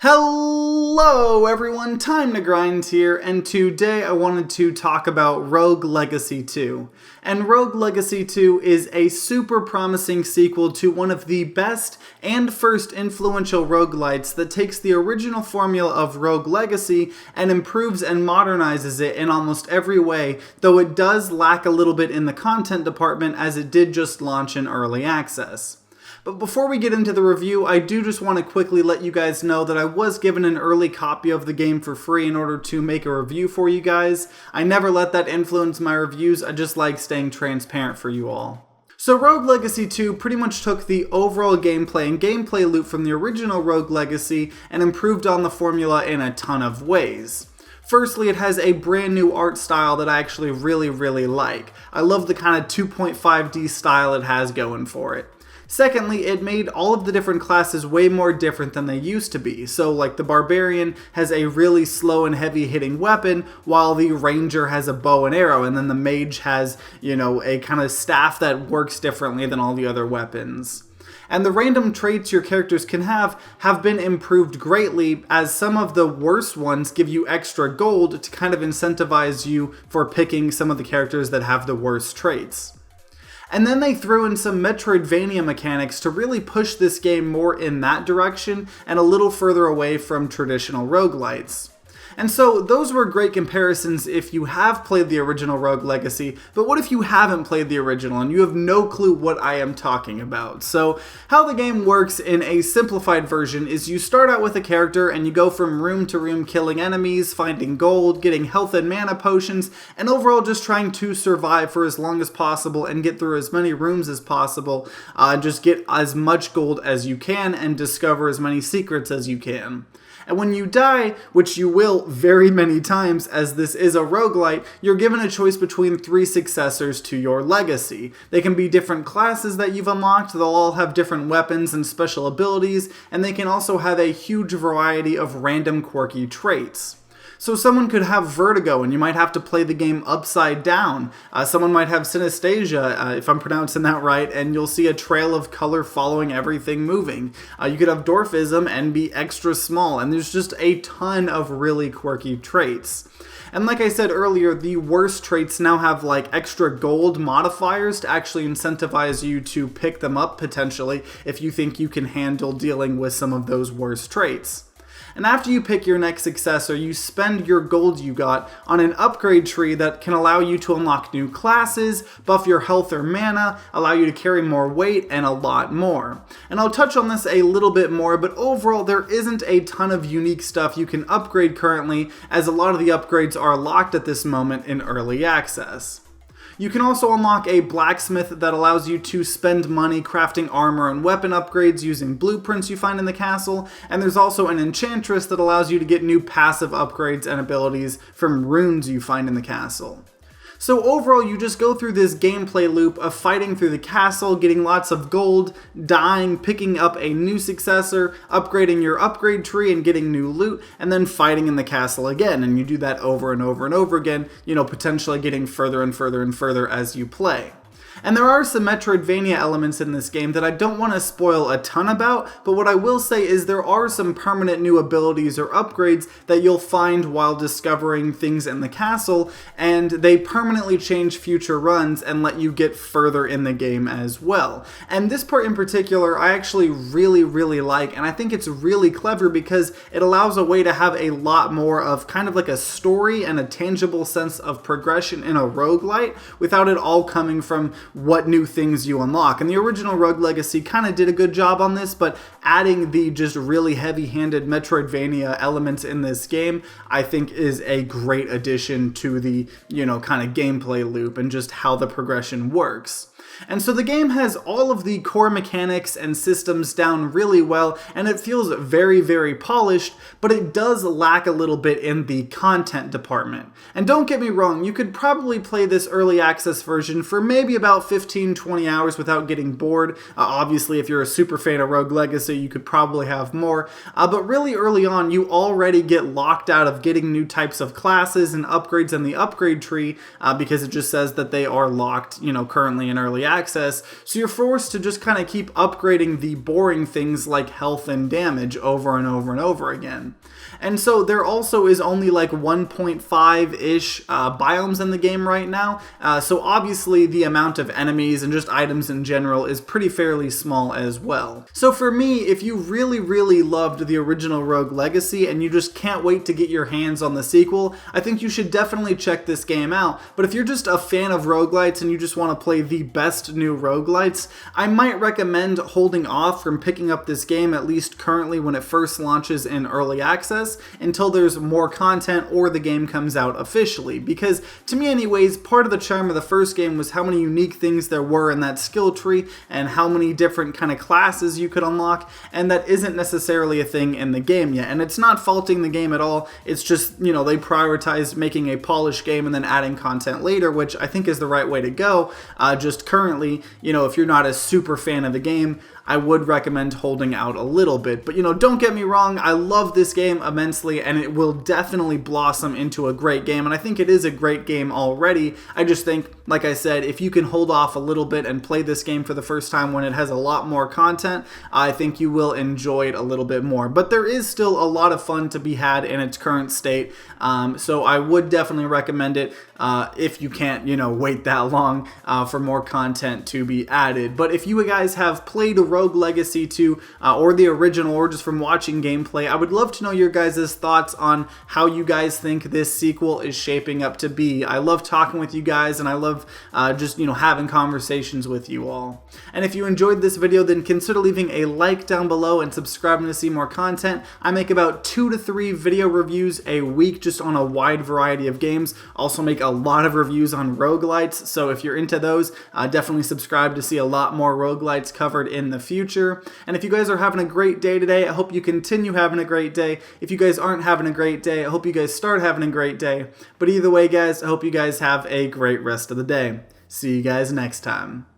Hello everyone, Time to Grind here, and today I wanted to talk about Rogue Legacy 2. And Rogue Legacy 2 is a super promising sequel to one of the best and first influential roguelites that takes the original formula of Rogue Legacy and improves and modernizes it in almost every way, though it does lack a little bit in the content department as it did just launch in early access. But before we get into the review, I do just want to quickly let you guys know that I was given an early copy of the game for free in order to make a review for you guys. I never let that influence my reviews, I just like staying transparent for you all. So Rogue Legacy 2 pretty much took the overall gameplay and gameplay loop from the original Rogue Legacy and improved on the formula in a ton of ways. Firstly, it has a brand new art style that I actually really like. I love the kind of 2.5D style it has going for it. Secondly, it made all of the different classes way more different than they used to be. So like the Barbarian has a really slow and heavy hitting weapon, while the Ranger has a bow and arrow, and then the Mage has, a kind of staff that works differently than all the other weapons. And the random traits your characters can have been improved greatly, as some of the worst ones give you extra gold to kind of incentivize you for picking some of the characters that have the worst traits. And then they threw in some Metroidvania mechanics to really push this game more in that direction and a little further away from traditional roguelites. And so those were great comparisons if you have played the original Rogue Legacy, but what if you haven't played the original and you have no clue what I am talking about? So how the game works in a simplified version is you start out with a character and you go from room to room killing enemies, finding gold, getting health and mana potions, and overall just trying to survive for as long as possible and get through as many rooms as possible, just get as much gold as you can and discover as many secrets as you can. And when you die, which you will very many times as this is a roguelite, you're given a choice between 3 successors to your legacy. They can be different classes that you've unlocked, they'll all have different weapons and special abilities, and they can also have a huge variety of random quirky traits. So someone could have vertigo and you might have to play the game upside down. Someone might have synesthesia, if I'm pronouncing that right, and you'll see a trail of color following everything moving. You could have dwarfism and be extra small, and there's just a ton of really quirky traits. And like I said earlier, the worst traits now have like extra gold modifiers to actually incentivize you to pick them up potentially if you think you can handle dealing with some of those worst traits. And after you pick your next successor, you spend your gold you got on an upgrade tree that can allow you to unlock new classes, buff your health or mana, allow you to carry more weight, and a lot more. And I'll touch on this a little bit more, but overall there isn't a ton of unique stuff you can upgrade currently, as a lot of the upgrades are locked at this moment in early access. You can also unlock a blacksmith that allows you to spend money crafting armor and weapon upgrades using blueprints you find in the castle, and there's also an enchantress that allows you to get new passive upgrades and abilities from runes you find in the castle. So overall, you just go through this gameplay loop of fighting through the castle, getting lots of gold, dying, picking up a new successor, upgrading your upgrade tree and getting new loot, and then fighting in the castle again. And you do that over and over and over again, potentially getting further and further and further as you play. And there are some Metroidvania elements in this game that I don't want to spoil a ton about, but what I will say is there are some permanent new abilities or upgrades that you'll find while discovering things in the castle, and they permanently change future runs and let you get further in the game as well. And this part in particular I actually really like, and I think it's really clever because it allows a way to have a lot more of kind of like a story and a tangible sense of progression in a roguelite without it all coming from what new things you unlock. And the original Rogue Legacy kind of did a good job on this, but adding the just really heavy-handed Metroidvania elements in this game, I think is a great addition to the, kind of gameplay loop and just how the progression works. And so the game has all of the core mechanics and systems down really well, and it feels very polished, but it does lack a little bit in the content department. And don't get me wrong, you could probably play this early access version for maybe about 15-20 hours without getting bored. Obviously, if you're a super fan of Rogue Legacy, you could probably have more. But really early on, you already get locked out of getting new types of classes and upgrades in the upgrade tree because it just says that they are locked, currently in early early access, so you're forced to just kind of keep upgrading the boring things like health and damage over and over and over again. And so there also is only like 1.5-ish biomes in the game right now, so obviously the amount of enemies and just items in general is pretty fairly small as well. So for me, if you really loved the original Rogue Legacy and you just can't wait to get your hands on the sequel, I think you should definitely check this game out. But if you're just a fan of roguelites and you just want to play the best new roguelites, I might recommend holding off from picking up this game, at least currently when it first launches in early access, until there's more content or the game comes out officially. Because to me anyways, part of the charm of the first game was how many unique things there were in that skill tree and how many different kind of classes you could unlock, and that isn't necessarily a thing in the game yet. And it's not faulting the game at all, it's just, you know, they prioritized making a polished game and then adding content later, which I think is the right way to go. Just currently, you know, if you're not a super fan of the game, I would recommend holding out a little bit. But, you know, don't get me wrong, I love this game immensely, and it will definitely blossom into a great game, and I think it is a great game already. I just think, like I said, if you can hold off a little bit and play this game for the first time when it has a lot more content, I think you will enjoy it a little bit more. But there is still a lot of fun to be had in its current state, so I would definitely recommend it if you can't, you know, wait that long for more content to be added. But if you guys have played Rogue Legacy 2 or the original, or just from watching gameplay, I would love to know your guys' thoughts on how you guys think this sequel is shaping up to be. I love talking with you guys, and I love just, you know, having conversations with you all. And if you enjoyed this video, then consider leaving a like down below and subscribing to see more content. I make about 2 to 3 video reviews a week just on a wide variety of games. Also make a lot of reviews on roguelites, so if you're into those, definitely subscribe to see a lot more roguelites covered in the future. And if you guys are having a great day today, I hope you continue having a great day. If you guys aren't having a great day, I hope you guys start having a great day. But either way, guys, I hope you guys have a great rest of the day. See you guys next time.